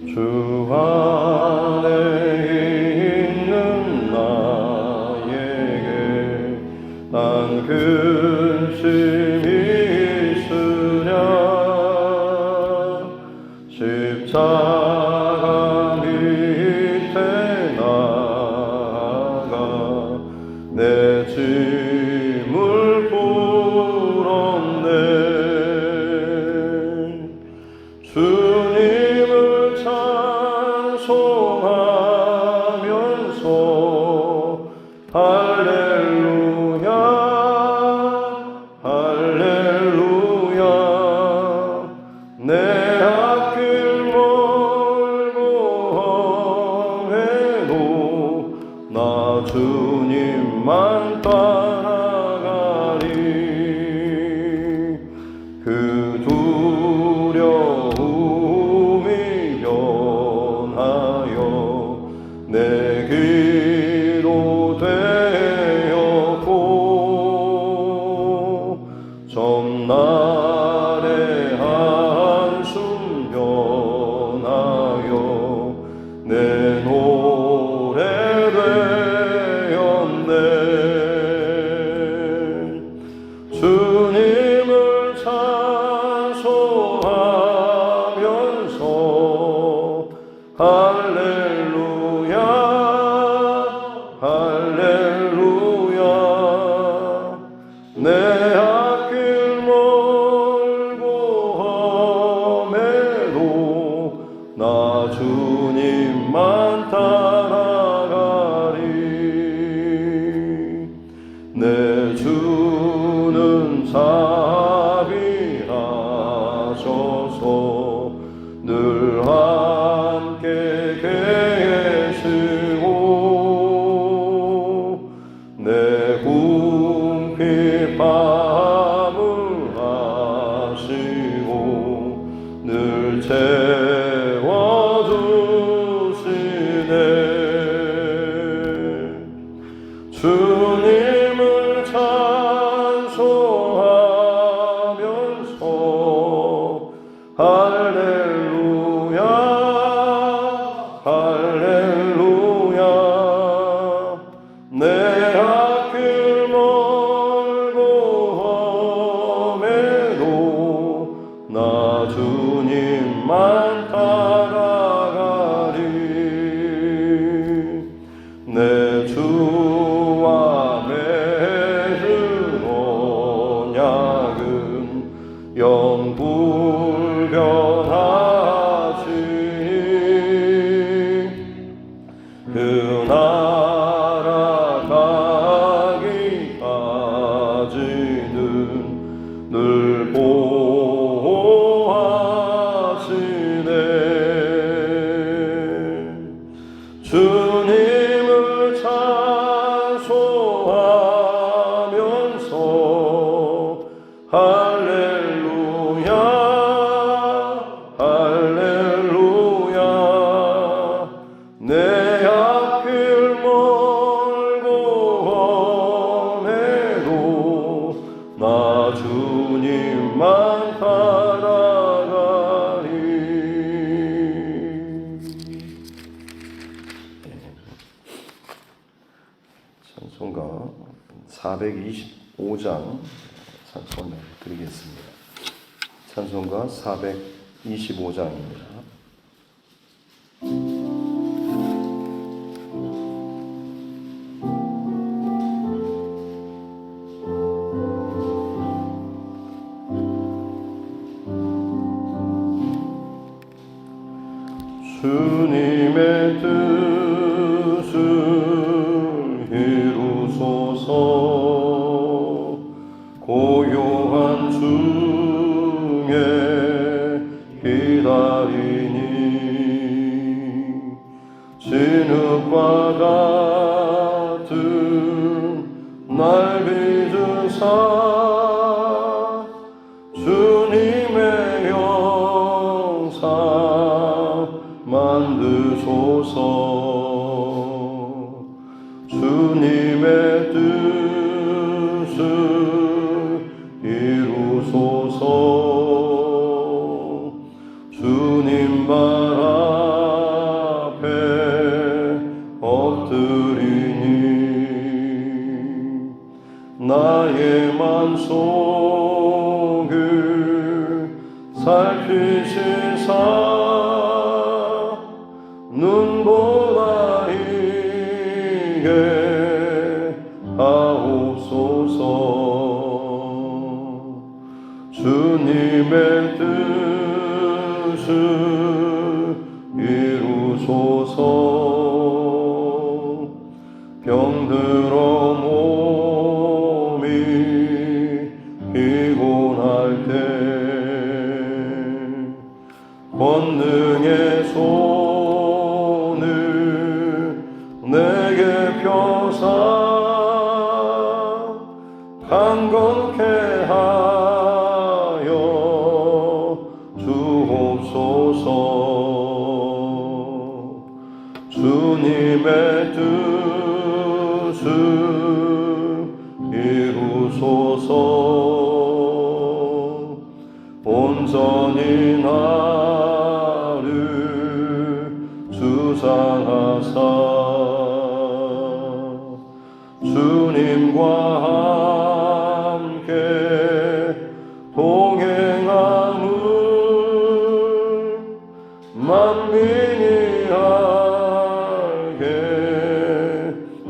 주 안에 있는 나에게 난 근심이 있으랴. 십자가 밑에 나가 내 짐을 풀었네. 주님을 찬송하면서 할렐루야 할렐루야. 내 앞길 멀고 험해도 나 주님만 따라가리. 그 두려움이 변하여 내 기로 되었고, 전날의 한숨 변하여 내 노래 되었네. 주님을 찬송하면서 할렐루야 할렐루야. 내 앞길 멀고 험해도 나 주님만 따라가리. 내 주는 자비하셔서 늘 함께 계시고 내 궁핍함을 아시고 늘 채워주시네. 주님을 찬송하면서 할렐루야 할렐루야. 내 앞길 멀고 험해도 나 주님만 따라가리. 내 주와 맺은 언약은 영불변하시니 그 나라 가기까지는 늘 보호하시네. 주님을 찬송하면서 할렐루야 할렐루야. 내 앞길 멀고 험해도 나 주님만 따라가리. 찬송가 425장 찬송을 드리겠습니다. 찬송가 425장입니다. 주님의 뜻을 이루소서. 고요한 중에 기다리니 진흙과 같은 날 빚으사 주님의 영상 만드소서. 주님의 뜻을 이루소서. 주님 바라 관 속을 살피시사 눈보라 이게 하옵소서. 주님의 뜻을 이루소서. 병들어 몸이 피곤할 때 권능의 손을 내게 펴사 강건케 하여 주옵소서. 주님의 뜻을 이루소서. 온전히 나를 주장하사 주님과 함께 동행함을 만민이 알게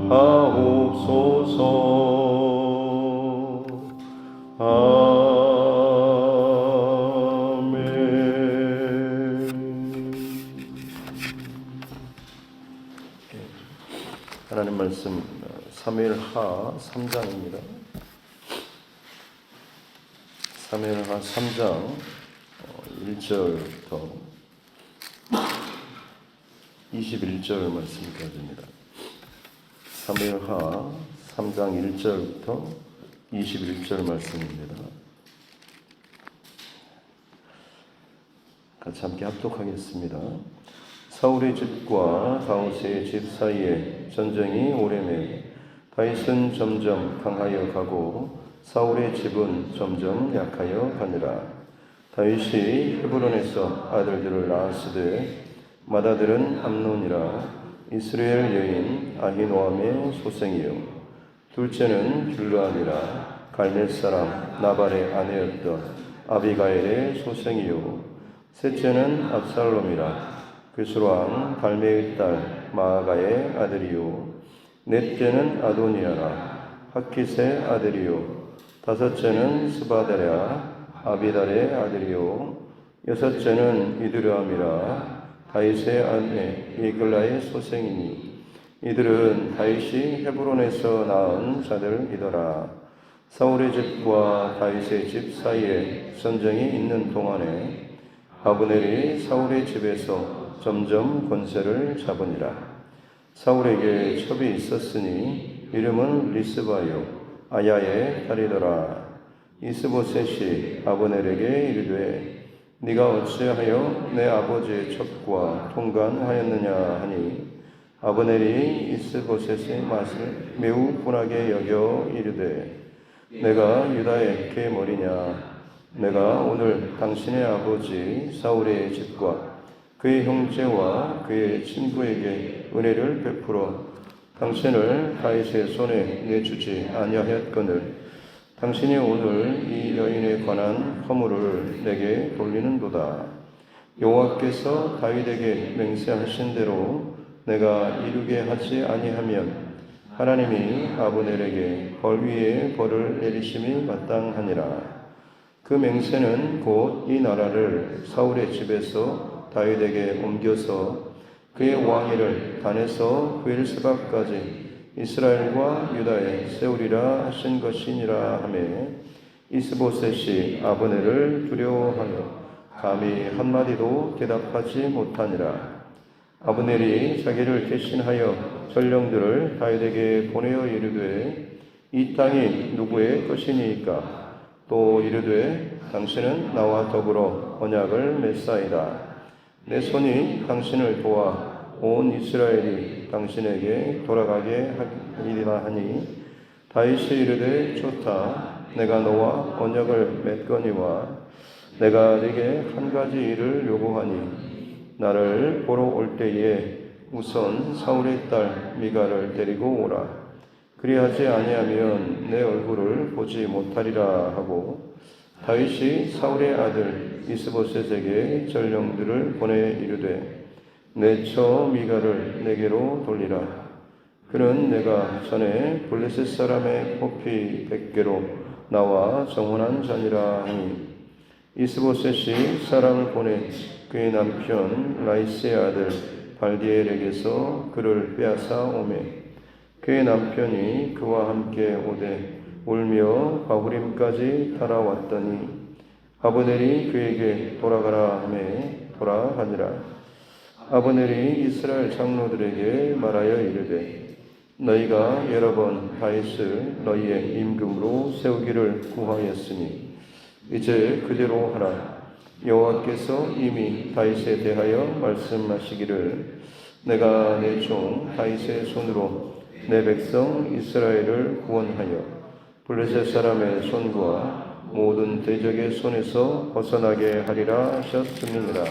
하옵소서. 하나님 말씀 사무엘하 3장입니다. 사무엘하 3장 1절부터 21절 말씀까지입니다. 사무엘하 3장 1절부터 21절 말씀입니다. 같이 함께 합독하겠습니다. 사울의 집과 다윗의 집 사이에 전쟁이 오래매 다윗은 점점 강하여 가고 사울의 집은 점점 약하여 가니라. 다윗이 헤브론에서 아들들을 낳았으되 맏아들은 암논이라 이스라엘 여인 아히노암의 소생이요 둘째는 길르앗이라 갈멜 사람 나발의 아내였던 아비가일의 소생이요 셋째는 압살롬이라 그스로왕 발메의 딸 마아가의 아들이요 넷째는 아도니아라 하킷의 아들이요 다섯째는 스바다랴 아비달의 아들이요 여섯째는 이드르암이라 다윗의 아내 이글라의 소생이니 이들은 다윗이 헤브론에서 낳은 자들이더라. 사울의 집과 다윗의 집 사이에 전쟁이 있는 동안에 아브넬이 사울의 집에서 점점 권세를 잡으니라. 사울에게 첩이 있었으니 이름은 리스바요 아야의 딸이더라. 이스보셋이 아브넬에게 이르되 네가 어찌하여 내 아버지의 첩과 통관하였느냐 하니 아브넬이 이스보셋의 맛을 매우 분하게 여겨 이르되 내가 유다의 계머리냐 내가 오늘 당신의 아버지 사울의 집과 그의 형제와 그의 친구에게 은혜를 베풀어 당신을 다윗의 손에 내주지 아니하였거늘 당신이 오늘 이 여인에 관한 허물을 내게 돌리는도다. 여호와께서 다윗에게 맹세하신 대로 내가 이루게 하지 아니하면 하나님이 아브넬에게 벌 위에 벌을 내리심이 마땅하니라. 그 맹세는 곧 이 나라를 사울의 집에서 다윗에게 옮겨서 그의 왕위를 단에서 브엘세바까지 이스라엘과 유다에 세우리라 하신 것이니라 하매 이스보셋이 아브넬을 두려워하여 감히 한마디도 대답하지 못하니라. 아브넬이 자기를 대신하여 전령들을 다윗에게 보내어 이르되 이 땅이 누구의 것이니까 또 이르되 당신은 나와 더불어 언약을 맺사이다. 내 손이 당신을 도와 온 이스라엘이 당신에게 돌아가게 하리라 하니 다윗이 이르되 좋다. 내가 너와 언약을 맺거니와 내가 네게 한 가지 일을 요구하니 나를 보러 올 때에 우선 사울의 딸 미가를 데리고 오라. 그리하지 아니하면 내 얼굴을 보지 못하리라 하고 다윗이 사울의 아들 이스보셋에게 전령들을 보내 이르되 내 처 미가를 내게로 돌리라. 그는 내가 전에 블레셋 사람의 포피 100개로 나와 정혼한 자니라 하니 이스보셋이 사람을 보내 그의 남편 라이스의 아들 발디엘에게서 그를 빼앗아 오매 그의 남편이 그와 함께 오되 울며 바후림까지 따라왔더니 아브넬이 그에게 돌아가라 하매 돌아가니라. 아브넬이 이스라엘 장로들에게 말하여 이르되 너희가 여러 번 다윗을 너희의 임금으로 세우기를 구하였으니 이제 그대로 하라. 여호와께서 이미 다윗에 대하여 말씀하시기를 내가 내 종 다윗의 손으로 내 백성 이스라엘을 구원하여 블레셋 사람의 손과 모든 대적의 손에서 벗어나게 하리라 하셨음이니라.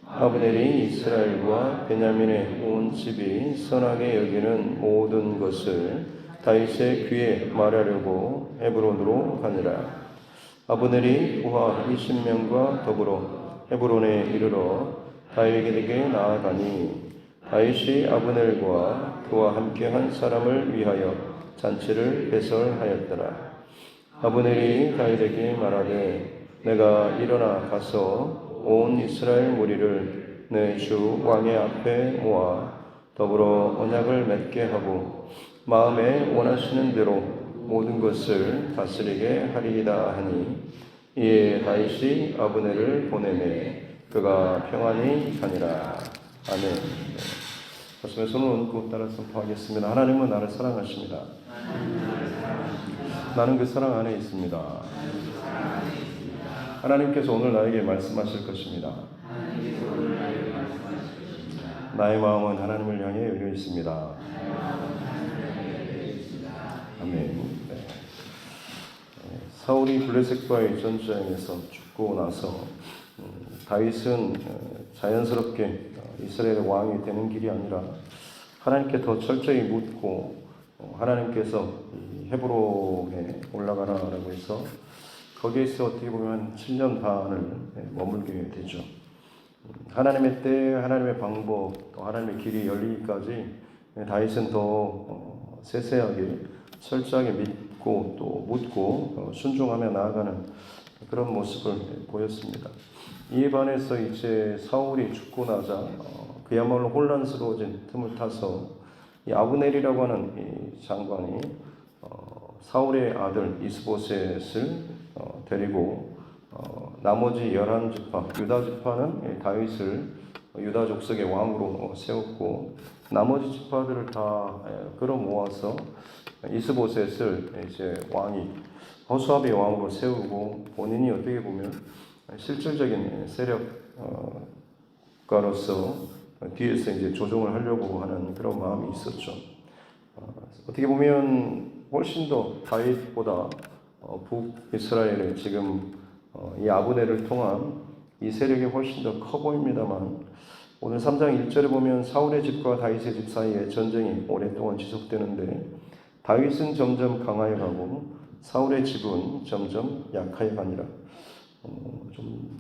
아브넬이 이스라엘과 베냐민의 온 집이 선하게 여기는 모든 것을 다윗의 귀에 말하려고 헤브론으로 가니라. 아브넬이 부하 20명과 더불어 헤브론에 이르러 다윗에게 나아가니 다윗이 아브넬과 그와 함께한 사람을 위하여 잔치를 배설하였더라. 아브넬이 다윗에게 말하되 내가 일어나 가서 온 이스라엘 무리를 내 주 왕의 앞에 모아 더불어 언약을 맺게 하고 마음에 원하시는 대로 모든 것을 다스리게 하리이다 하니 이에 다윗이 아브넬을 보내매 그가 평안히 가니라. 아멘. 가슴에 손을 얹고 따라 선포하겠습니다. 하나님은 나를 사랑하십니다. 나는 그 사랑 안에 있습니다. 하나님께서 오늘 나에게 말씀하실 것입니다. 나의 마음은 하나님을 향해 열려 있습니다. 아멘. 사울이 블레셋과의 전쟁에서 죽고 나서 다윗은 자연스럽게 이스라엘의 왕이 되는 길이 아니라 하나님께 더 철저히 묻고 하나님께서 헤브론에 올라가라라고 해서 거기에서 어떻게 보면 7년 반을 머물게 되죠. 하나님의 때, 하나님의 방법, 또 하나님의 길이 열리기까지 다윗은 더 세세하게 철저하게 믿고 또 묻고 순종하며 나아가는 그런 모습을 보였습니다. 이에 반해서 이제 사울이 죽고 나자 그야말로 혼란스러워진 틈을 타서 이 아브넬이라고 하는 이 장관이 사울의 아들 이스보셋을 데리고 나머지 11지파 유다 지파는 다윗을 유다 족속의 왕으로 세웠고 나머지 지파들을 다 끌어모아서 이스보셋을 이제 왕이 허수아비의 왕으로 세우고 본인이 어떻게 보면 실질적인 세력가로서 뒤에서 이제 조종을 하려고 하는 그런 마음이 있었죠. 어떻게 보면 훨씬 더 다윗보다 북이스라엘의 지금 이 아브넬을 통한 이 세력이 훨씬 더 커 보입니다만 오늘 3장 1절에 보면 사울의 집과 다윗의 집 사이에 전쟁이 오랫동안 지속되는데 다윗은 점점 강하여 가고 사울의 집은 점점 약하여 가니라. 좀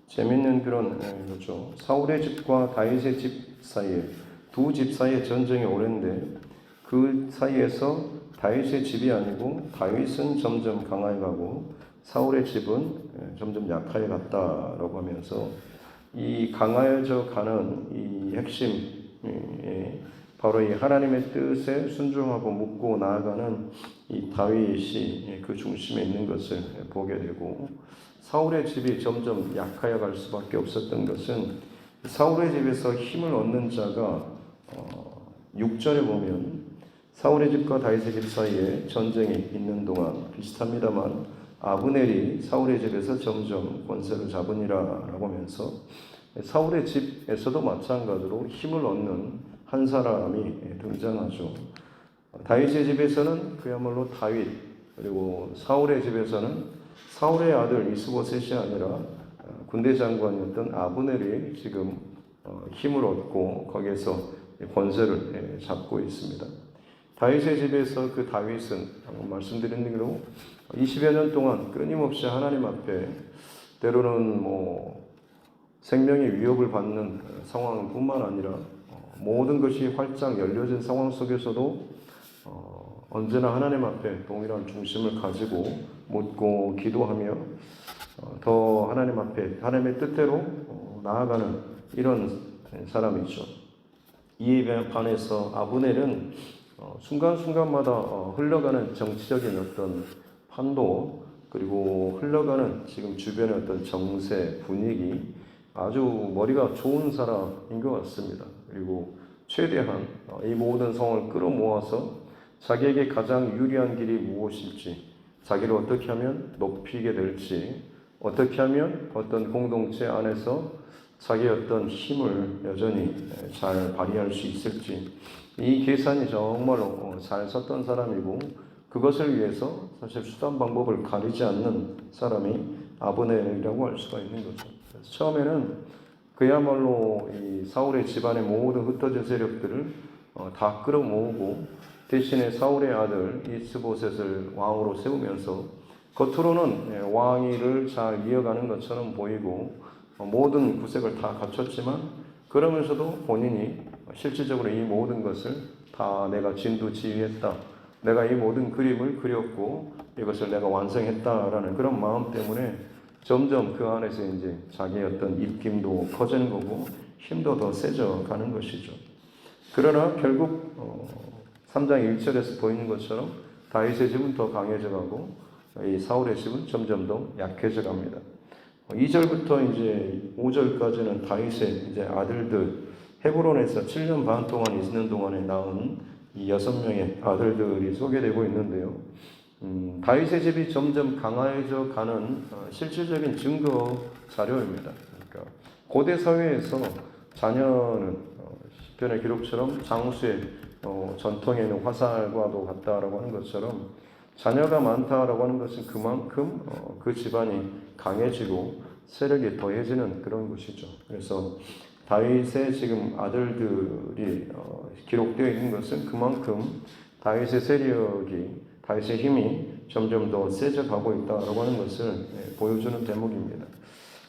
재밌는 그런 거죠. 사울의 집과 다윗의 집 사이에 두 집 사이에 전쟁이 오랜데 그 사이에서 다윗의 집이 아니고 다윗은 점점 강하여 가고 사울의 집은 점점 약하여 갔다라고 하면서 이 강하여져 가는 이 핵심 바로 이 하나님의 뜻에 순종하고 묻고 나아가는 이 다윗이 그 중심에 있는 것을 보게 되고 사울의 집이 점점 약하여 갈 수밖에 없었던 것은 사울의 집에서 힘을 얻는 자가 6절에 보면 사울의 집과 다윗의 집 사이에 전쟁이 있는 동안 비슷합니다만 아브넬이 사울의 집에서 점점 권세를 잡으니라라고 하면서 사울의 집에서도 마찬가지로 힘을 얻는 한 사람이 등장하죠. 다윗의 집에서는 그야말로 다윗, 그리고 사울의 집에서는 사울의 아들 이스보셋이 아니라 군대 장관이었던 아브넬이 지금 힘을 얻고 거기에서 권세를 잡고 있습니다. 다윗의 집에서 그 다윗은 말씀드린 대로 20여 년 동안 끊임없이 하나님 앞에 때로는 생명의 위협을 받는 상황뿐만 아니라 모든 것이 활짝 열려진 상황 속에서도 언제나 하나님 앞에 동일한 중심을 가지고 묻고 기도하며 더 하나님 앞에 하나님의 뜻대로 나아가는 이런 사람이죠. 이에 반해서 아브넬은 순간순간마다 흘러가는 정치적인 어떤 판도, 그리고 흘러가는 지금 주변의 어떤 정세, 분위기, 아주 머리가 좋은 사람인 것 같습니다. 그리고 최대한 이 모든 상황을 끌어모아서 자기에게 가장 유리한 길이 무엇일지, 자기를 어떻게 하면 높이게 될지, 어떻게 하면 어떤 공동체 안에서 자기의 어떤 힘을 여전히 잘 발휘할 수 있을지, 이 계산이 정말로 잘 섰던 사람이고, 그것을 위해서 사실 수단 방법을 가리지 않는 사람이 아브넬이라고 할 수가 있는 거죠. 그래서 처음에는 그야말로 이 사울의 집안의 모든 흩어진 세력들을 다 끌어모으고 대신에 사울의 아들 이스보셋을 왕으로 세우면서 겉으로는 왕위를 잘 이어가는 것처럼 보이고 모든 구색을 다 갖췄지만, 그러면서도 본인이 실질적으로 이 모든 것을 다 내가 진두지휘했다, 내가 이 모든 그림을 그렸고 이것을 내가 완성했다라는 그런 마음 때문에 점점 그 안에서 이제 자기의 어떤 입김도 커지는 거고 힘도 더 세져 가는 것이죠. 그러나 결국 3장 1절에서 보이는 것처럼 다윗의 집은 더 강해져 가고 이 사울의 집은 점점 더 약해져 갑니다. 2절부터 이제 5절까지는 다윗의 이제 아들들, 헤브론에서 7년 반 동안 있는 동안에 낳은 이 6명의 아들들이 소개되고 있는데요. 다윗의 집이 점점 강해져 가는 실질적인 증거 자료입니다. 그러니까 고대 사회에서 자녀는 시편의 기록처럼 장수의 전통에는 화살과도 같다라고 하는 것처럼 자녀가 많다라고 하는 것은 그만큼 그 집안이 강해지고 세력이 더해지는 그런 것이죠. 그래서 다윗의 지금 아들들이 기록되어 있는 것은 그만큼 다윗의 세력이, 다윗의 힘이 점점 더 세져가고 있다라고 하는 것을 보여주는 대목입니다.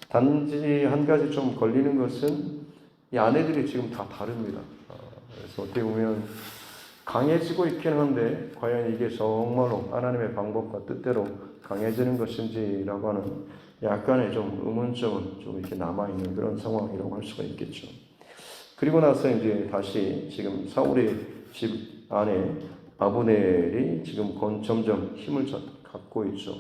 단지 한 가지 좀 걸리는 것은 이 아내들이 지금 다 다릅니다. 그래서 어떻게 보면 강해지고 있긴 한데 과연 이게 정말로 하나님의 방법과 뜻대로 강해지는 것인지라고 하는 약간의 좀 의문점은 좀 이렇게 남아있는 그런 상황이라고 할 수가 있겠죠. 그리고 나서 이제 다시 지금 사울의 집 안에 아브넬이 지금 점점 힘을 갖고 있죠.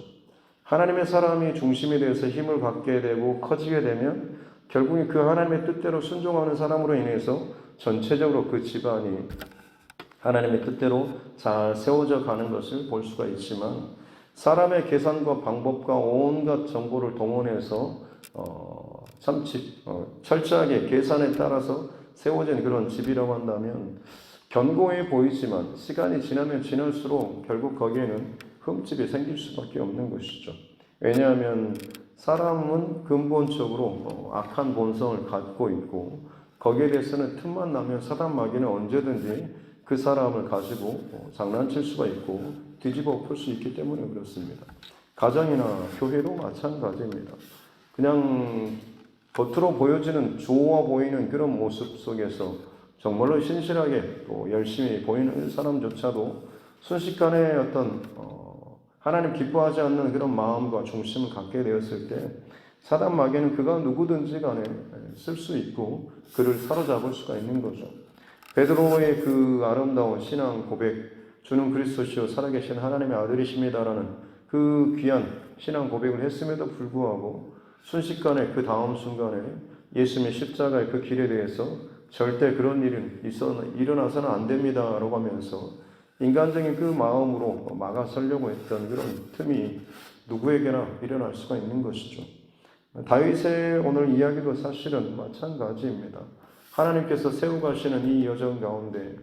하나님의 사람이 중심이 되어서 힘을 갖게 되고 커지게 되면 결국에 그 하나님의 뜻대로 순종하는 사람으로 인해서 전체적으로 그 집안이 하나님의 뜻대로 잘 세워져 가는 것을 볼 수가 있지만, 사람의 계산과 방법과 온갖 정보를 동원해서 철저하게 계산에 따라서 세워진 그런 집이라고 한다면 견고해 보이지만 시간이 지나면 지날수록 결국 거기에는 흠집이 생길 수밖에 없는 것이죠. 왜냐하면 사람은 근본적으로 악한 본성을 갖고 있고 거기에 대해서는 틈만 나면 사단 마귀는 언제든지 그 사람을 가지고 장난칠 수가 있고 뒤집어 엎을 수 있기 때문에 그렇습니다. 가정이나 교회도 마찬가지입니다. 그냥 겉으로 보여지는 좋아 보이는 그런 모습 속에서 정말로 신실하게 또 열심히 보이는 사람조차도 순식간에 어떤 하나님 기뻐하지 않는 그런 마음과 중심을 갖게 되었을 때 사단 마귀는 그가 누구든지 간에 쓸 수 있고 그를 사로잡을 수가 있는 거죠. 베드로의 그 아름다운 신앙 고백, 주는 그리스도시요 살아계신 하나님의 아들이십니다라는 그 귀한 신앙 고백을 했음에도 불구하고 순식간에 그 다음 순간에 예수님의 십자가의 그 길에 대해서 절대 그런 일은 일어나서는 안 됩니다라고 하면서 인간적인 그 마음으로 막아서려고 했던 그런 틈이 누구에게나 일어날 수가 있는 것이죠. 다윗의 오늘 이야기도 사실은 마찬가지입니다. 하나님께서 세워 가시는 이 여정 가운데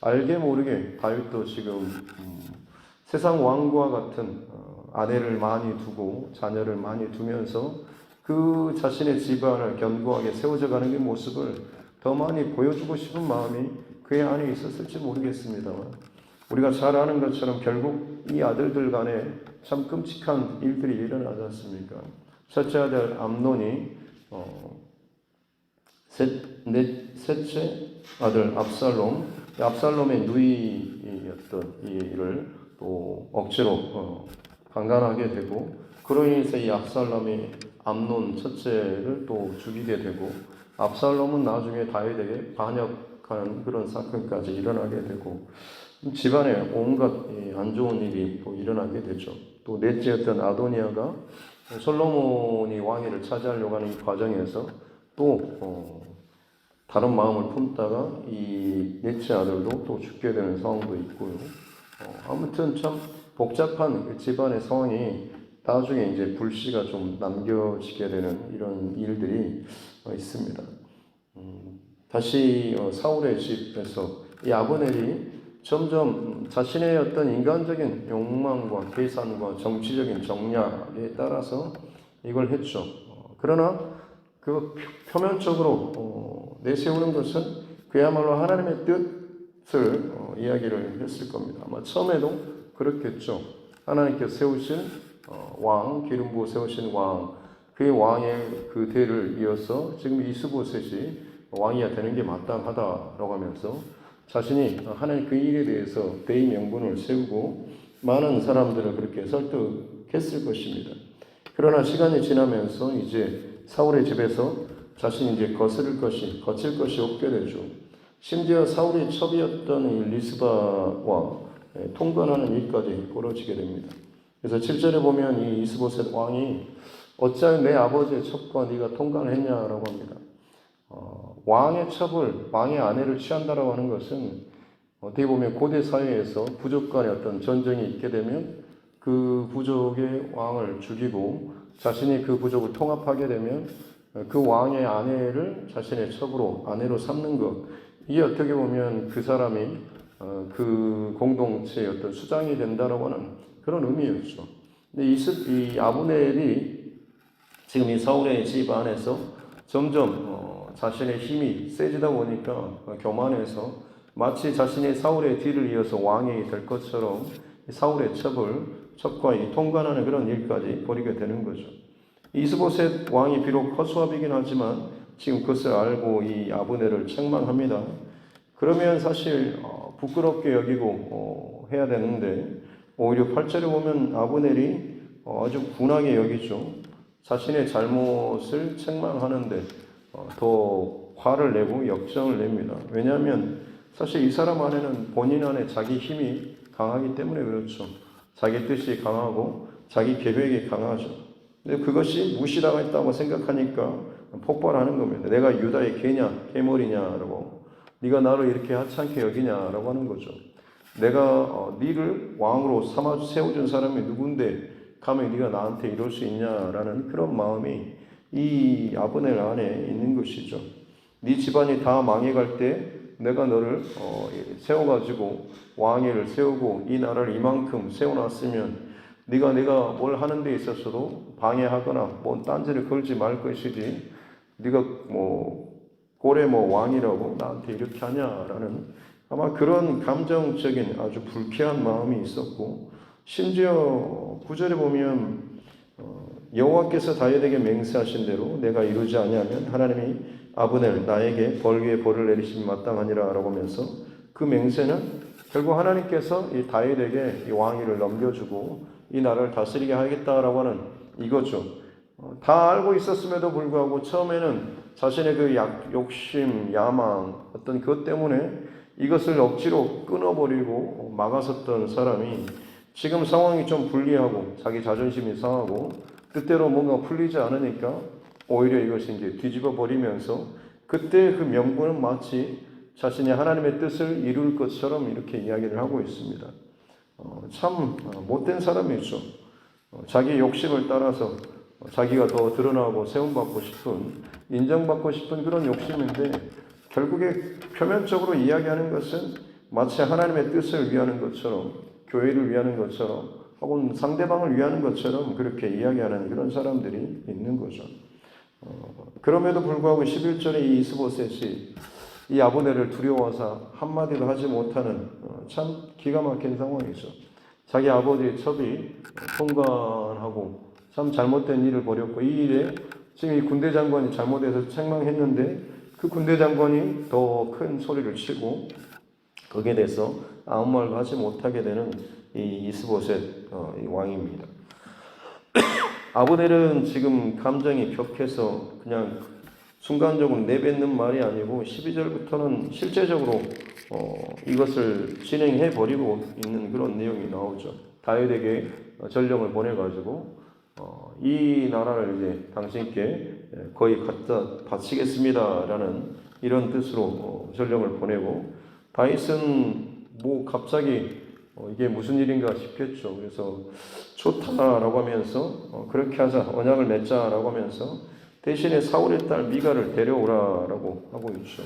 알게 모르게 다윗도 지금 세상 왕과 같은 아내를 많이 두고 자녀를 많이 두면서 그 자신의 집안을 견고하게 세워져 가는 그 모습을 더 많이 보여주고 싶은 마음이 그의 안에 있었을지 모르겠습니다만, 우리가 잘 아는 것처럼 결국 이 아들들 간에 참 끔찍한 일들이 일어나지 않습니까? 첫째 아들 암논이 셋째 아들 압살롬의 누이였던 이 일을 또 억지로 강간하게 되고, 그로 인해서 이 압살롬이 암논 첫째를 또 죽이게 되고, 압살롬은 나중에 다윗에게 반역하는 그런 사건까지 일어나게 되고, 집안에 온갖 안 좋은 일이 또 일어나게 되죠. 또 넷째였던 아도니아가 솔로몬이 왕위를 차지하려고 하는 이 과정에서 또 다른 마음을 품다가 이 넷째 아들도 또 죽게 되는 상황도 있고요. 아무튼 참 복잡한 집안의 상황이 나중에 이제 불씨가 좀 남겨지게 되는 이런 일들이 있습니다. 다시 사울의 집에서 이 아브넬이 점점 자신의 어떤 인간적인 욕망과 계산과 정치적인 정략에 따라서 이걸 했죠. 그러나 그 표면적으로 내세우는 것은 그야말로 하나님의 뜻을 이야기를 했을 겁니다. 아마 처음에도 그렇겠죠. 하나님께서 세우신 왕, 기름 부어 세우신 왕, 그 왕의 그 대를 이어서 지금 이스보셋이 왕이야 되는 게 마땅하다라고 하면서 자신이 하나님 그 일에 대해서 대의 명분을 세우고 많은 사람들을 그렇게 설득했을 것입니다. 그러나 시간이 지나면서 이제 사울의 집에서 자신이 이제 거칠 것이 없게 되죠. 심지어 사울의 첩이었던 리스바와 통관하는 일까지 벌어지게 됩니다. 그래서 7절에 보면 이 이스보셋 왕이 어찌하여 내 아버지의 첩과 네가 통관을 했냐라고 합니다. 왕의 첩을, 왕의 아내를 취한다라고 하는 것은 어떻게 보면 고대 사회에서 부족 간의 어떤 전쟁이 있게 되면 그 부족의 왕을 죽이고 자신이 그 부족을 통합하게 되면 그 왕의 아내를 자신의 첩으로 아내로 삼는 것, 이게 어떻게 보면 그 사람이 그 공동체의 어떤 수장이 된다라고 하는 그런 의미였죠. 근데 이 아브넬이 지금 이 사울의 집 안에서 점점 자신의 힘이 세지다 보니까 교만해서 마치 자신의 사울의 뒤를 이어서 왕이 될 것처럼 사울의 첩과 이 통관하는 그런 일까지 벌이게 되는 거죠. 이스보셋 왕이 비록 허수아비긴 하지만 지금 그것을 알고 이 아브넬을 책망합니다. 그러면 사실 부끄럽게 여기고 해야 되는데 오히려 8절에 보면 아브넬이 아주 분하게 여기죠. 자신의 잘못을 책망하는데 더 화를 내고 역정을 냅니다. 왜냐하면 사실 이 사람 안에는 본인 안에 자기 힘이 강하기 때문에 그렇죠. 자기 뜻이 강하고 자기 계획이 강하죠. 근데 그것이 무시당했다고 생각하니까 폭발하는 겁니다. 내가 유다의 개냐, 개머리냐라고, 네가 나를 이렇게 하찮게 여기냐라고 하는 거죠. 내가 네를 왕으로 삼아 세워준 사람이 누군데 감히 네가 나한테 이럴 수 있냐라는 그런 마음이 이 아브넬 안에 있는 것이죠. 네 집안이 다 망해갈 때 내가 너를 세워가지고 왕위를 세우고 이 나라를 이만큼 세워놨으면 내가 뭘 하는 데 있어서도 방해하거나 뭔 딴지를 걸지 말 것이지 네가 고래 왕이라고 나한테 이렇게 하냐라는 아마 그런 감정적인 아주 불쾌한 마음이 있었고, 심지어 9절에 보면 여호와께서 다윗에게 맹세하신 대로 내가 이루지 아니하면 하나님이 아브넬 나에게 벌기에 벌을 내리심이 마땅하니라 라고 하면서 그 맹세는 결국 하나님께서 이 다윗에게 이 왕위를 넘겨주고 이 나라를 다스리게 하겠다라고 하는 이거죠. 다 알고 있었음에도 불구하고 처음에는 자신의 그 욕심, 야망, 어떤 그것 때문에 이것을 억지로 끊어버리고 막아섰던 사람이 지금 상황이 좀 불리하고 자기 자존심이 상하고 뜻대로 뭔가 풀리지 않으니까 오히려 이것이 이제 뒤집어 버리면서 그때 그 명분은 마치 자신이 하나님의 뜻을 이룰 것처럼 이렇게 이야기를 하고 있습니다. 참 못된 사람이죠. 자기 욕심을 따라서 자기가 더 드러나고 세움받고 싶은, 인정받고 싶은 그런 욕심인데 결국에 표면적으로 이야기하는 것은 마치 하나님의 뜻을 위하는 것처럼, 교회를 위하는 것처럼 혹은 상대방을 위하는 것처럼 그렇게 이야기하는 그런 사람들이 있는 거죠. 그럼에도 불구하고 11절에 이 이스보셋이 이 아브넬을 두려워서 한마디도 하지 못하는 참 기가 막힌 상황이죠. 자기 아버지의 첩이 통관하고 참 잘못된 일을 벌였고 이 일에 지금 이 군대 장관이 잘못해서 책망했는데 그 군대 장관이 더 큰 소리를 치고 거기에 대해서 아무 말도 하지 못하게 되는 이 이스보셋 이 왕입니다. 아브넬은 지금 감정이 격해서 그냥 순간적으로 내뱉는 말이 아니고 12절부터는 실제적으로 이것을 진행해 버리고 있는 그런 내용이 나오죠. 다윗에게 전령을 보내가지고 이 나라를 이제 당신께 거의 갖다 바치겠습니다라는 이런 뜻으로 전령을 보내고 다윗은 뭐 갑자기 이게 무슨 일인가 싶겠죠. 그래서 좋다라고 하면서 그렇게 하자 언약을 맺자라고 하면서 대신에 사울의 딸 미가를 데려오라라고 하고 있죠.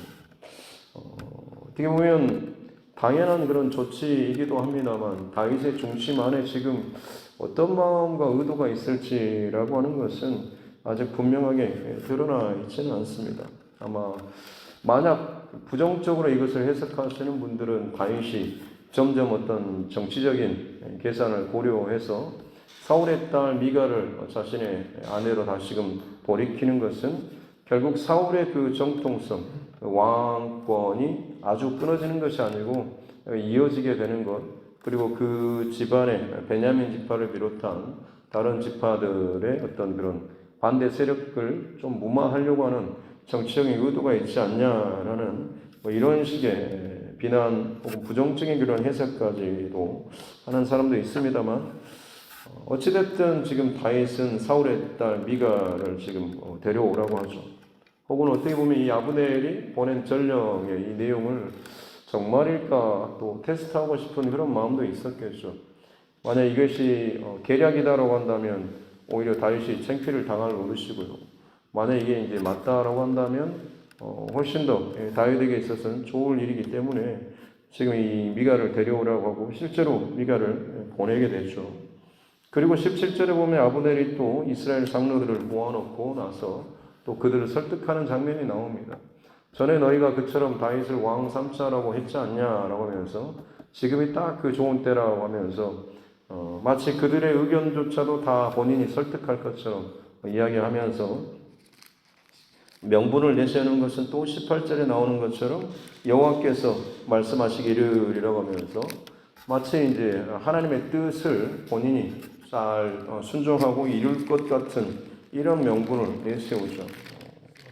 어떻게 보면 당연한 그런 조치이기도 합니다만 다윗의 중심 안에 지금 어떤 마음과 의도가 있을지라고 하는 것은 아직 분명하게 드러나 있지는 않습니다. 아마 만약 부정적으로 이것을 해석하시는 분들은 다윗이 점점 어떤 정치적인 계산을 고려해서 사울의 딸 미가를 자신의 아내로 다시금 돌이키는 것은 결국 사울의 그 정통성, 왕권이 아주 끊어지는 것이 아니고 이어지게 되는 것, 그리고 그 집안의 베냐민 지파를 비롯한 다른 지파들의 어떤 그런 반대 세력을 좀 무마하려고 하는 정치적인 의도가 있지 않냐라는 이런 식의 비난 혹은 부정적인 그런 해석까지도 하는 사람도 있습니다만 어찌됐든 지금 다윗은 사울의 딸 미가를 지금 데려오라고 하죠. 혹은 어떻게 보면 이 아브넬이 보낸 전령의 이 내용을 정말일까 또 테스트하고 싶은 그런 마음도 있었겠죠. 만약 이것이 계략이다라고 한다면 오히려 다윗이 창피를 당할 노릇이고요. 만약 이게 이제 맞다라고 한다면 훨씬 더 다윗에게 있어서는 좋을 일이기 때문에 지금 이 미가를 데려오라고 하고 실제로 미가를 보내게 되죠. 그리고 17절에 보면 아브넬이 또 이스라엘 장로들을 모아놓고 나서 또 그들을 설득하는 장면이 나옵니다. 전에 너희가 그처럼 다윗을 왕 삼자라고 했지 않냐라고 하면서 지금이 딱 그 좋은 때라고 하면서 마치 그들의 의견조차도 다 본인이 설득할 것처럼 이야기하면서 명분을 내세우는 것은 또 18절에 나오는 것처럼 여호와께서 말씀하시기를이라고 하면서 마치 이제 하나님의 뜻을 본인이 잘 순종하고 이룰 것 같은 이런 명분을 내세우죠.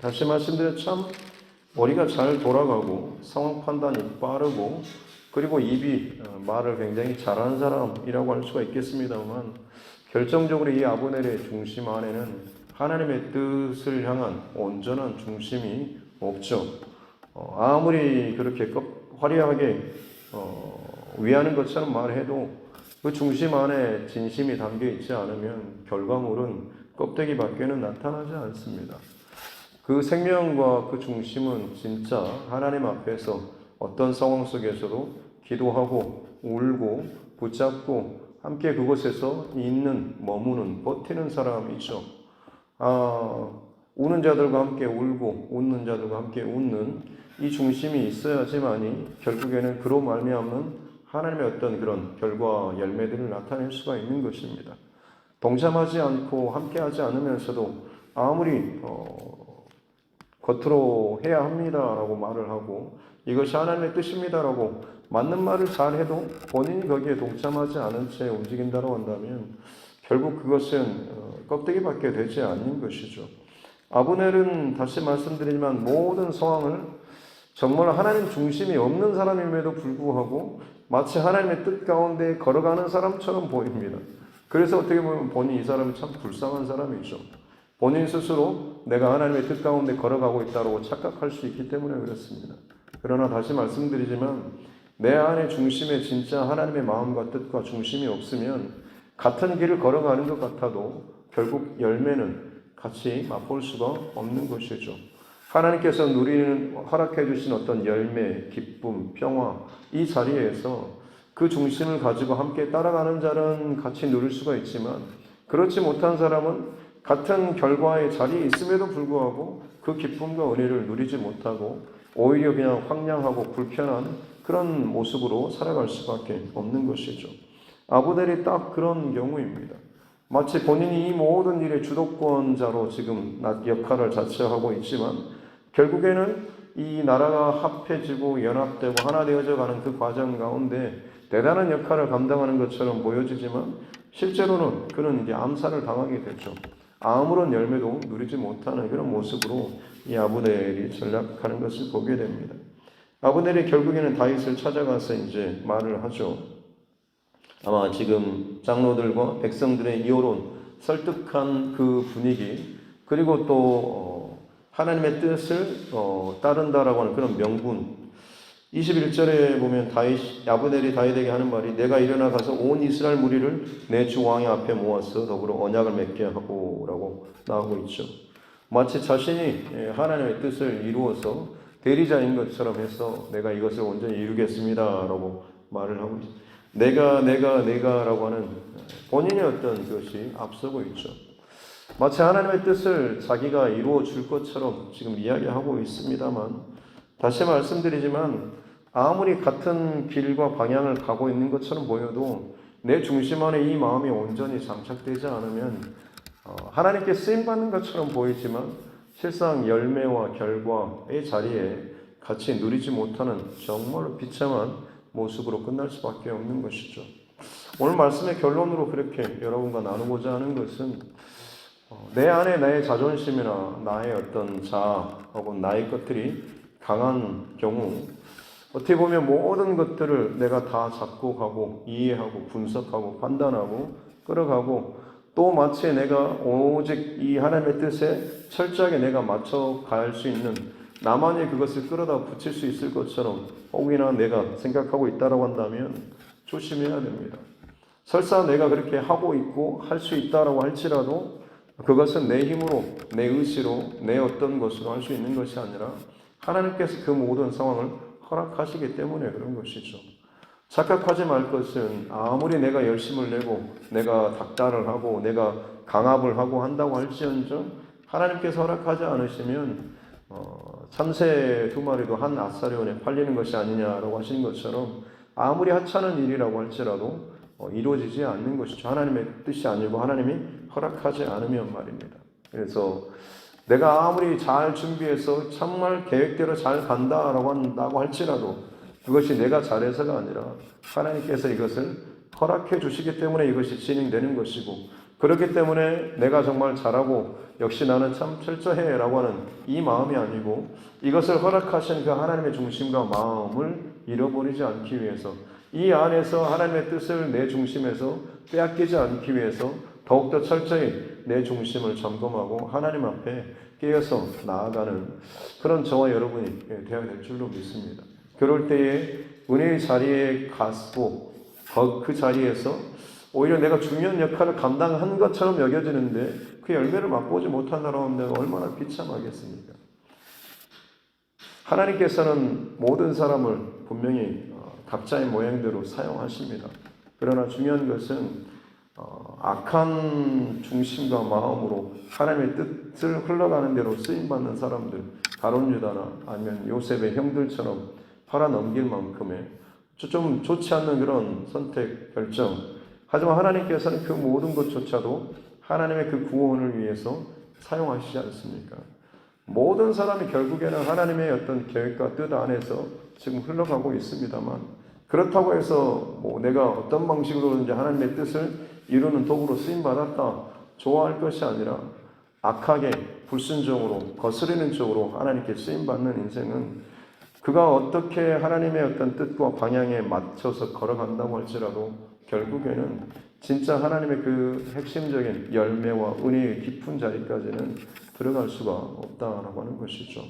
다시 말씀드려 참 머리가 잘 돌아가고 상황 판단이 빠르고 그리고 입이 말을 굉장히 잘하는 사람이라고 할 수가 있겠습니다만 결정적으로 이 아브넬의 중심 안에는 하나님의 뜻을 향한 온전한 중심이 없죠. 아무리 그렇게 화려하게 위하는 것처럼 말해도 그 중심 안에 진심이 담겨 있지 않으면 결과물은 껍데기 밖에는 나타나지 않습니다. 그 생명과 그 중심은 진짜 하나님 앞에서 어떤 상황 속에서도 기도하고 울고 붙잡고 함께 그곳에서 있는 머무는 버티는 사람이죠. 우는 자들과 함께 울고 웃는 자들과 함께 웃는 이 중심이 있어야지만이 결국에는 그로 말미암는 하나님의 어떤 그런 결과 열매들을 나타낼 수가 있는 것입니다. 동참하지 않고 함께하지 않으면서도 아무리 겉으로 해야 합니다라고 말을 하고 이것이 하나님의 뜻입니다라고 맞는 말을 잘해도 본인이 거기에 동참하지 않은 채 움직인다고 한다면 결국 그것은 껍데기밖에 되지 않는 것이죠. 아브넬은 다시 말씀드리지만 모든 상황을 정말 하나님 중심이 없는 사람임에도 불구하고 마치 하나님의 뜻 가운데 걸어가는 사람처럼 보입니다. 그래서 어떻게 보면 본인 이 사람은 참 불쌍한 사람이죠. 본인 스스로 내가 하나님의 뜻 가운데 걸어가고 있다고 착각할 수 있기 때문에 그렇습니다. 그러나 다시 말씀드리지만 내 안의 중심에 진짜 하나님의 마음과 뜻과 중심이 없으면 같은 길을 걸어가는 것 같아도 결국 열매는 같이 맛볼 수가 없는 것이죠. 하나님께서 허락해 주신 어떤 열매, 기쁨, 평화 이 자리에서 그 중심을 가지고 함께 따라가는 자는 같이 누릴 수가 있지만 그렇지 못한 사람은 같은 결과의 자리에 있음에도 불구하고 그 기쁨과 은혜를 누리지 못하고 오히려 그냥 황량하고 불편한 그런 모습으로 살아갈 수밖에 없는 것이죠. 아브넬이 딱 그런 경우입니다. 마치 본인이 이 모든 일의 주도권자로 지금 역할을 자처하고 있지만 결국에는 이 나라가 합해지고 연합되고 하나 되어져 가는 그 과정 가운데 대단한 역할을 감당하는 것처럼 보여지지만 실제로는 그는 이제 암살을 당하게 되죠. 아무런 열매도 누리지 못하는 그런 모습으로 이 아브넬이 전락하는 것을 보게 됩니다. 아브넬이 결국에는 다윗을 찾아가서 이제 말을 하죠. 아마 지금 장로들과 백성들의 이호론, 설득한 그 분위기, 그리고 또 하나님의 뜻을 따른다라고 하는 그런 명분. 21절에 보면 아브넬이 다윗에게 하는 말이 내가 일어나 가서 온 이스라엘 무리를 내 주 왕의 앞에 모아서 더불어 언약을 맺게 하고라고 나오고 있죠. 마치 자신이 하나님의 뜻을 이루어서 대리자인 것처럼 해서 내가 이것을 온전히 이루겠습니다라고 말을 하고 있습니다. 내가라고 하는 본인의 어떤 것이 앞서고 있죠. 마치 하나님의 뜻을 자기가 이루어 줄 것처럼 지금 이야기하고 있습니다만 다시 말씀드리지만 아무리 같은 길과 방향을 가고 있는 것처럼 보여도 내 중심 안에 이 마음이 온전히 장착되지 않으면 하나님께 쓰임받는 것처럼 보이지만 실상 열매와 결과의 자리에 같이 누리지 못하는 정말 비참한 모습으로 끝날 수밖에 없는 것이죠. 오늘 말씀의 결론으로 그렇게 여러분과 나누고자 하는 것은 내 안에 나의 자존심이나 나의 어떤 자아 혹은 나의 것들이 강한 경우 어떻게 보면 모든 것들을 내가 다 잡고 가고 이해하고 분석하고 판단하고 끌어가고 또 마치 내가 오직 이 하나님의 뜻에 철저하게 내가 맞춰 갈 수 있는 나만이 그것을 끌어다 붙일 수 있을 것처럼 혹이나 내가 생각하고 있다라고 한다면 조심해야 됩니다. 설사 내가 그렇게 하고 있고 할 수 있다라고 할지라도 그것은 내 힘으로, 내 의지로, 내 어떤 것으로 할 수 있는 것이 아니라 하나님께서 그 모든 상황을 허락하시기 때문에 그런 것이죠. 착각하지 말 것은 아무리 내가 열심을 내고 내가 닥달을 하고 내가 강압을 하고 한다고 할지언정 하나님께서 허락하지 않으시면 참새 2마리도 한 아사리온에 팔리는 것이 아니냐라고 하시는 것처럼 아무리 하찮은 일이라고 할지라도 이루어지지 않는 것이죠. 하나님의 뜻이 아니고 하나님이 허락하지 않으면 말입니다. 그래서 내가 아무리 잘 준비해서 정말 계획대로 잘 간다라고 한다고 할지라도 그것이 내가 잘해서가 아니라 하나님께서 이것을 허락해 주시기 때문에 이것이 진행되는 것이고 그렇기 때문에 내가 정말 잘하고 역시 나는 참 철저해 라고 하는 이 마음이 아니고 이것을 허락하신 그 하나님의 중심과 마음을 잃어버리지 않기 위해서 이 안에서 하나님의 뜻을 내 중심에서 빼앗기지 않기 위해서 더욱더 철저히 내 중심을 점검하고 하나님 앞에 깨어서 나아가는 그런 저와 여러분이 되어야 될 줄로 믿습니다. 그럴 때에 은혜의 자리에 가고 그 자리에서 오히려 내가 중요한 역할을 감당한 것처럼 여겨지는데 그 열매를 맛보지 못한다고 하면 얼마나 비참하겠습니까? 하나님께서는 모든 사람을 분명히 각자의 모양대로 사용하십니다. 그러나 중요한 것은 악한 중심과 마음으로 하나님의 뜻을 흘러가는 대로 쓰임받는 사람들, 가룟 유다나 아니면 요셉의 형들처럼 팔아넘길 만큼의 좀 좋지 않는 그런 선택, 결정. 하지만 하나님께서는 그 모든 것조차도 하나님의 그 구원을 위해서 사용하시지 않습니까? 모든 사람이 결국에는 하나님의 어떤 계획과 뜻 안에서 지금 흘러가고 있습니다만 그렇다고 해서 내가 어떤 방식으로든지 하나님의 뜻을 이루는 도구로 쓰임받았다 좋아할 것이 아니라 악하게 불순종으로 거스르는 쪽으로 하나님께 쓰임받는 인생은 그가 어떻게 하나님의 어떤 뜻과 방향에 맞춰서 걸어간다고 할지라도 결국에는 진짜 하나님의 그 핵심적인 열매와 은혜의 깊은 자리까지는 들어갈 수가 없다라고 하는 것이죠.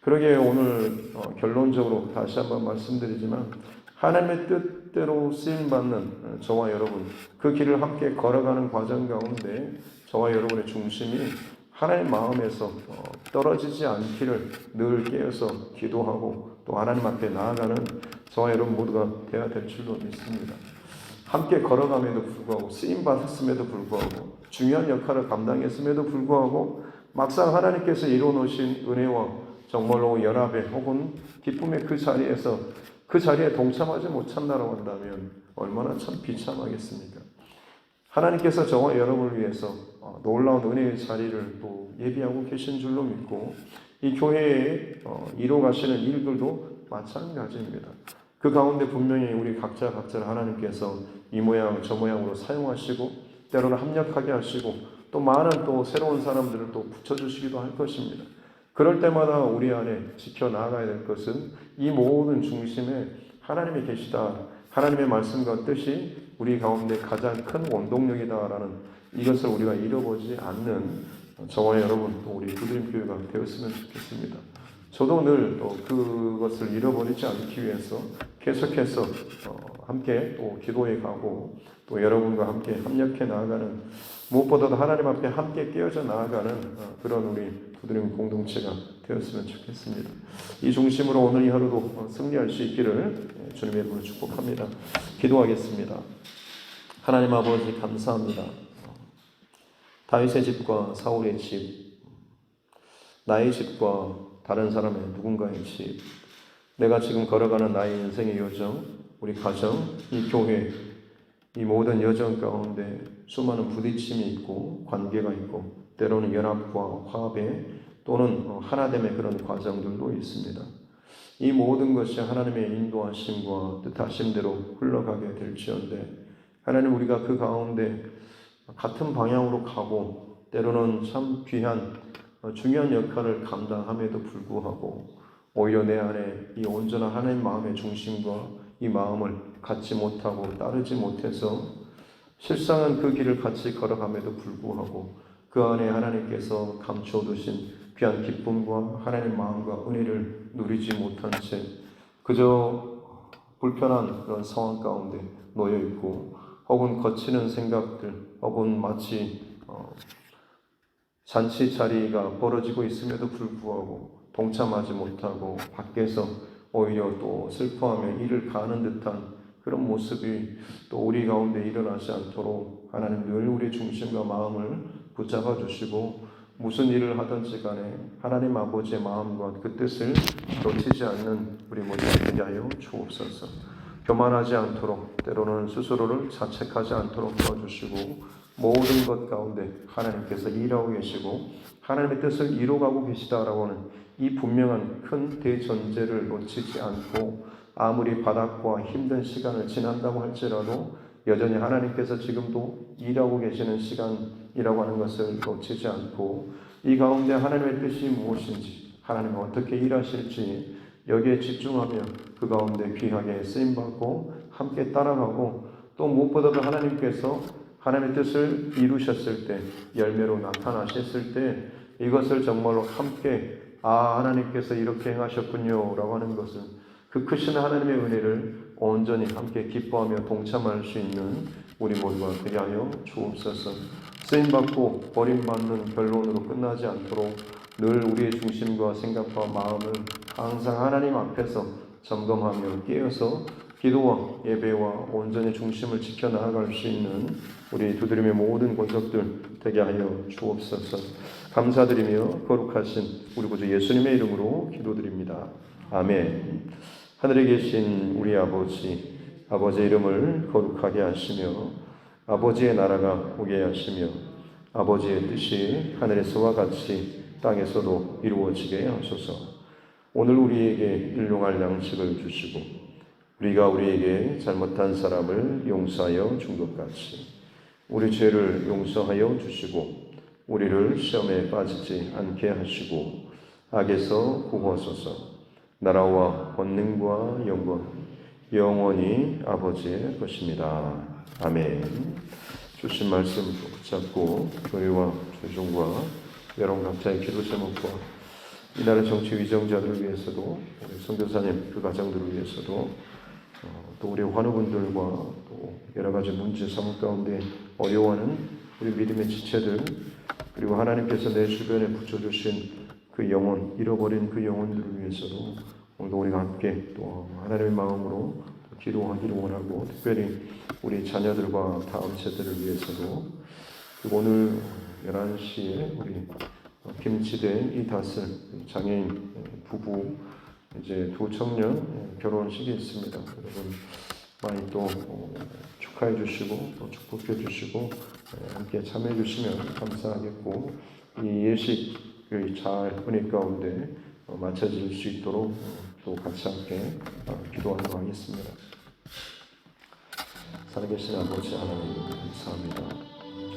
그러기에 오늘 결론적으로 다시 한번 말씀드리지만 하나님의 뜻대로 쓰임받는 저와 여러분 그 길을 함께 걸어가는 과정 가운데 저와 여러분의 중심이 하나님 마음에서 떨어지지 않기를 늘 깨어서 기도하고 또 하나님 앞에 나아가는 저와 여러분 모두가 되어야 될 줄로 믿습니다. 함께 걸어감에도 불구하고 쓰임 받았음에도 불구하고 중요한 역할을 감당했음에도 불구하고 막상 하나님께서 이루어놓으신 은혜와 정말로 연합의 혹은 기쁨의 그 자리에 동참하지 못한다고 한다면 얼마나 참 비참하겠습니까? 하나님께서 저와 여러분을 위해서 놀라운 은혜의 자리를 또 예비하고 계신 줄로 믿고 이 교회에 이루어가시는 일들도 마찬가지입니다. 그 가운데 분명히 우리 각자를 하나님께서 이 모양 저 모양으로 사용하시고 때로는 합력하게 하시고 또 많은 또 새로운 사람들을 또 붙여주시기도 할 것입니다. 그럴 때마다 우리 안에 지켜나가야 될 것은 이 모든 중심에 하나님이 계시다. 하나님의 말씀과 뜻이 우리 가운데 가장 큰 원동력이다라는 이것을 우리가 잃어보지 않는 저와 여러분 또 우리 부드림 교회가 되었으면 좋겠습니다. 저도 늘 또 그것을 잃어버리지 않기 위해서 계속해서 함께 또 기도해 가고 또 여러분과 함께 합력해 나아가는 무엇보다도 하나님 앞에 함께 깨어져 나아가는 그런 우리 부드림 공동체가 되었으면 좋겠습니다. 이 중심으로 오늘 이 하루도 승리할 수 있기를 주님의 이름으로 축복합니다. 기도하겠습니다. 하나님 아버지 감사합니다. 다윗의 집과 사울의 집, 나의 집과 다른 사람의 누군가의 집, 내가 지금 걸어가는 나의 인생의 여정, 우리 가정, 이 교회, 이 모든 여정 가운데 수많은 부딪힘이 있고 관계가 있고 때로는 연합과 화합의 또는 하나됨의 그런 과정들도 있습니다. 이 모든 것이 하나님의 인도하심과 뜻하심대로 흘러가게 될지언데 하나님 우리가 그 가운데 같은 방향으로 가고 때로는 참 귀한 중요한 역할을 감당함에도 불구하고 오히려 내 안에 이 온전한 하나님 마음의 중심과 이 마음을 갖지 못하고 따르지 못해서 실상은 그 길을 같이 걸어감에도 불구하고 그 안에 하나님께서 감춰두신 귀한 기쁨과 하나님의 마음과 은혜를 누리지 못한 채 그저 불편한 그런 상황 가운데 놓여 있고 혹은 거치는 생각들 혹은 마치 잔치 자리가 벌어지고 있음에도 불구하고 동참하지 못하고 밖에서 오히려 또 슬퍼하며 이를 가는 듯한 그런 모습이 또 우리 가운데 일어나지 않도록 하나님 늘 우리 중심과 마음을 붙잡아 주시고 무슨 일을 하든지 간에 하나님 아버지의 마음과 그 뜻을 놓치지 않는 우리 모두가 되게 하여 주옵소서. 교만하지 않도록 때로는 스스로를 자책하지 않도록 도와주시고 모든 것 가운데 하나님께서 일하고 계시고 하나님의 뜻을 이루어가고 계시다라고 하는 이 분명한 큰 대전제를 놓치지 않고 아무리 바닥과 힘든 시간을 지난다고 할지라도 여전히 하나님께서 지금도 일하고 계시는 시간이라고 하는 것을 놓치지 않고 이 가운데 하나님의 뜻이 무엇인지 하나님이 어떻게 일하실지 여기에 집중하며 그 가운데 귀하게 쓰임받고 함께 따라가고 또 무엇보다도 하나님께서 하나님의 뜻을 이루셨을 때 열매로 나타나셨을 때 이것을 정말로 함께 하나님께서 이렇게 행하셨군요 라고 하는 것은 그 크신 하나님의 은혜를 온전히 함께 기뻐하며 동참할 수 있는 우리 모두가 되게 하여 주옵소서. 쓰임받고 버림받는 결론으로 끝나지 않도록 늘 우리의 중심과 생각과 마음을 항상 하나님 앞에서 점검하며 깨어서 기도와 예배와 온전히 중심을 지켜나갈 수 있는 우리 두드림의 모든 권속들 되게 하여 주옵소서. 감사드리며 거룩하신 우리 구주 예수님의 이름으로 기도드립니다. 아멘. 하늘에 계신 우리 아버지, 아버지의 이름을 거룩하게 하시며 아버지의 나라가 오게 하시며 아버지의 뜻이 하늘에서와 같이 땅에서도 이루어지게 하소서. 오늘 우리에게 일용할 양식을 주시고 우리가 우리에게 잘못한 사람을 용서하여 준 것 같이 우리 죄를 용서하여 주시고 우리를 시험에 빠지지 않게 하시고 악에서 구하소서. 나라와 권능과 영광 영원히 아버지의 것입니다. 아멘. 주신 말씀 붙잡고 교회와 조정과 여러분 각자의 기도 제목과 이 나라 정치 위정자들을 위해서도 우리 선교사님 그 가정들을 위해서도 또 우리 환우분들과 또 여러 가지 문제 상황 가운데 어려워하는 우리 믿음의 지체들 그리고 하나님께서 내 주변에 붙여주신 그 영혼 잃어버린 그 영혼들을 위해서도 오늘도 우리가 함께 또 하나님의 마음으로 기도하기를 원하고, 특별히 우리 자녀들과 다음 세대를 위해서도. 그리고 오늘 11시에 우리 김치대 이다슬 장애인 부부 이제 두 청년 결혼식이 있습니다. 여러분 많이 또 축하해 주시고 또 축복해 주시고 함께 참여해 주시면 감사하겠고, 이 예식을 잘 은혜 가운데 마쳐질 수 있도록 또 같이 함께 기도하도록 하겠습니다. 살아계신 아버지 하나님 감사합니다.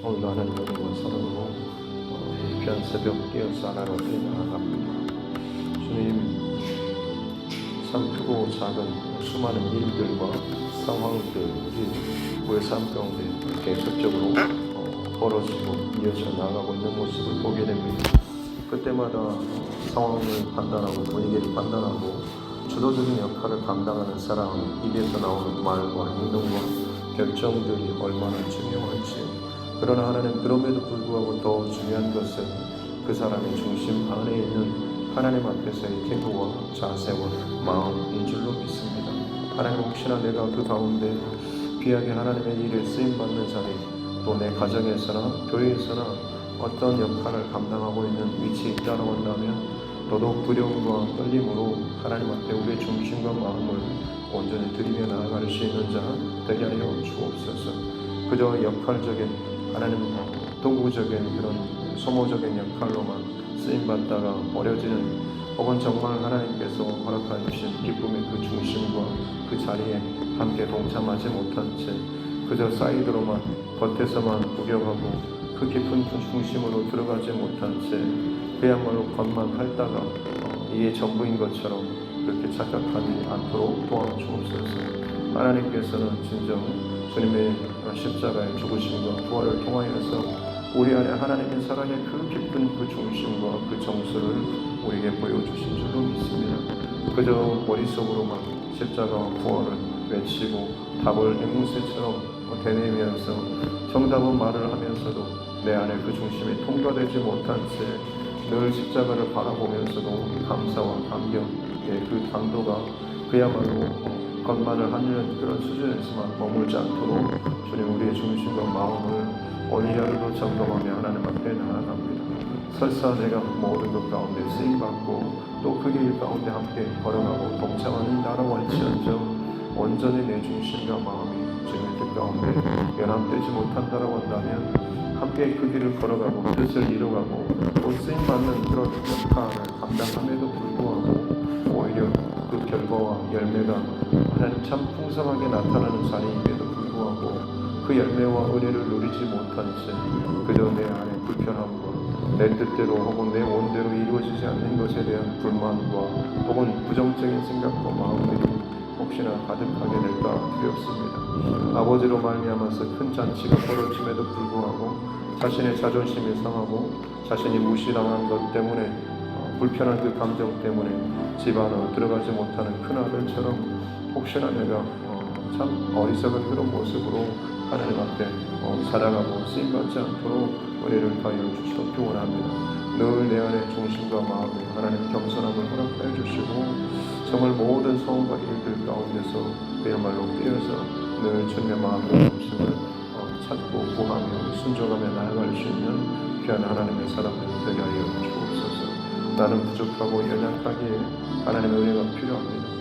오늘 하나님 은혜와 사랑으로 이 귀한 새벽 깨어서 하나님께 나아갑니다. 주님, 참 크고 작은 수많은 일들과 상황들 우리 우리의 삶 가운데 계속적으로 벌어지고 이어져 나가고 있는 모습을 보게 됩니다. 그때마다 상황을 판단하고 분위기를 판단하고 주도적인 역할을 감당하는 사람 입에서 나오는 말과 행동과 결정들이 얼마나 중요한지, 그러나 하나님 그럼에도 불구하고 더 중요한 것은 그 사람의 중심 안에 있는 하나님 앞에서의 태도와 자세와 마음인 줄로 믿습니다. 하나님, 혹시나 내가 그 가운데 귀하게 하나님의 일에 쓰임받는 자리, 또 내 가정에서나 교회에서나 어떤 역할을 감당하고 있는 위치에 있다고 한다면 더더욱 두려움과 떨림으로 하나님 앞에 우리의 중심과 마음을 온전히 드리며 나아갈 수 있는 자 되게 하여 주옵소서. 그저 역할적인 하나님 도구적인 그런 소모적인 역할로만 쓰임받다가 버려지는, 혹은 정말 하나님께서 허락해 주신 기쁨의 그 중심과 그 자리에 함께 동참하지 못한 채 그저 사이드로만 겉에서만 구경하고 그 깊은 그 중심으로 들어가지 못한 채 그야말로 겉만 핥다가 이게 전부인 것처럼 그렇게 착각하지 않도록 도와주옵소서. 하나님께서는 진정 주님의 십자가의 죽으심과 부활을 통하여서 우리 안에 하나님의 사랑의 그 깊은 그 중심과 그 정수를 우리에게 보여주신 줄로 믿습니다. 그저 머릿속으로만 십자가와 부활을 외치고 답을 앵무새처럼 되뇌면서 정답은 말을 하면서도 내 안에 그 중심이 통과되지 못한 채 늘 십자가를 바라보면서도 감사와 감격의 그 강도가 그야말로 겉만을 하는 그런 수준에서만 머물지 않도록 주님, 우리의 중심과 마음을 오늘 하루도 점검하며 하나님 앞에 나아갑니다. 설사 내가 모든 것 가운데 쓰임받고 또 그 길 가운데 함께 걸어가고 동참하는 나라와 할지언정 온전히 내 중심과 마음이 주님의 뜻 가운데 연합되지 못한다라고 한다면 함께 그 길을 걸어가고 뜻을 이루어가고 또 쓰임받는 그런 역할을 감당함에도 불구하고 오히려 그 결과와 열매가 하나님 참 풍성하게 나타나는 자리임에도 불구하고 그 열매와 은혜를 누리지 못한 채 그저 내 안에 불편함과 내 뜻대로 혹은 내 원대로 이루어지지 않는 것에 대한 불만과 혹은 부정적인 생각과 마음들이 혹시나 가득하게 될까 두렵습니다. 아버지로 말미암아서 큰 잔치가 벌어짐에도 불구하고 자신의 자존심이 상하고 자신이 무시당한 것 때문에 불편한 그 감정 때문에 집 안으로 들어가지 못하는 큰 아들처럼 혹시나 내가 참 어리석은 그런 모습으로 하나님 앞에 살아가고 쓰임받지 않도록 은혜를 다하여 주시옵기 원합니다. 늘 내 안의 중심과 마음에 하나님 겸손함을 허락하여 주시고 정말 모든 소원과 일들 가운데서 그야말로 뛰어서 늘 주님의 마음의 중심을 찾고 구하며 순종하며 나아갈 수 있는 귀한 하나님의 사람들이 되게 하여 주옵소서. 나는 부족하고 연약하기에 하나님의 은혜가 필요합니다.